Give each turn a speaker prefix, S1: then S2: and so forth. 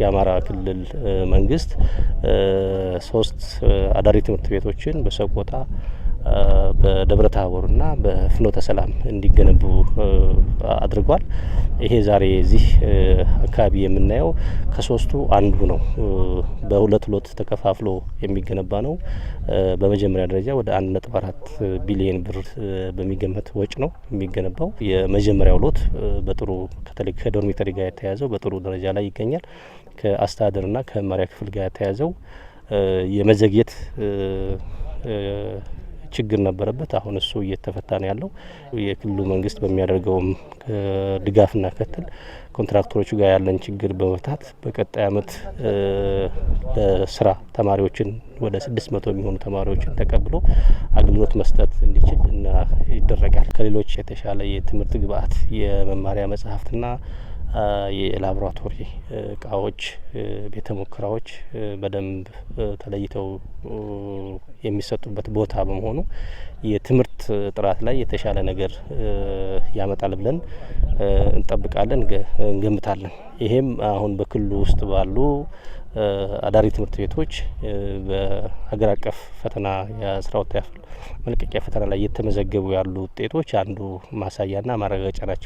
S1: የአማራ ክልል መንግስት 3 አዳሪ ትምህርት ቤቶችን በሰቆጣ በደብረ ታቦርና በፍኖተ ሰላም እንዲገነቡ አድርጓል። ይሄ ዛሬ እዚህ አካባቢ የምናየው ከ3ቱ አንዱ ነው። በሁለት ሎት ተከፋፍሎ የሚገነባ ነው። በመጀመሪያ ደረጃ ወደ 1.4 ቢሊዮን ብር በሚገመት ወጪ ነው የሚገነባው። የመጀመሪያው ሎት በጥሩ ከዶርሚተሪ ጋር የተያዘው በጥሩ ደረጃ ላይ ይገኛል። ከአስተዳደርና ከመመሪያ ክፍል ጋር የተያዘው የመዘግየት ችግር ነበረበት። አሁን እሱ እየተፈታ ነው ያለው። የክልሉ መንግስት በሚያደርገውም ድጋፍና ክትትል ኮንትራክተሮቹ ጋር ያለን ችግር በመፍታት በቀጣይ አመት ለስራ ተማሪዎችን ወደ 600 የሚሆኑ ተማሪዎችን ተቀብሎ አገልግሎት መስጠት እንዲችል ይደረጋል። ከሌሎች የተሻለ የትምህርት ግብዓት የመማሪያ መጽሐፍትና የላቦራቶሪ እቃዎች፣ ቤተ ሙከራዎች በደንብ ተለይተው የሚሰጡበት ቦታ በመሆኑ የትምህርት ጥራት ላይ የተሻለ ነገር ያመጣል ብለን እንጠብቃለን፣ እንገምታለን። ይሄም አሁን በክልሉ ውስጥ ባሉ አዳሪ ትምህርት ቤቶች በሀገር አቀፍ ፈተና የ12ኛ ክፍል መልቀቂያ ፈተና ላይ የተመዘገቡ ያሉ ውጤቶች አንዱ ማሳያና ማረጋገጫ ናቸው።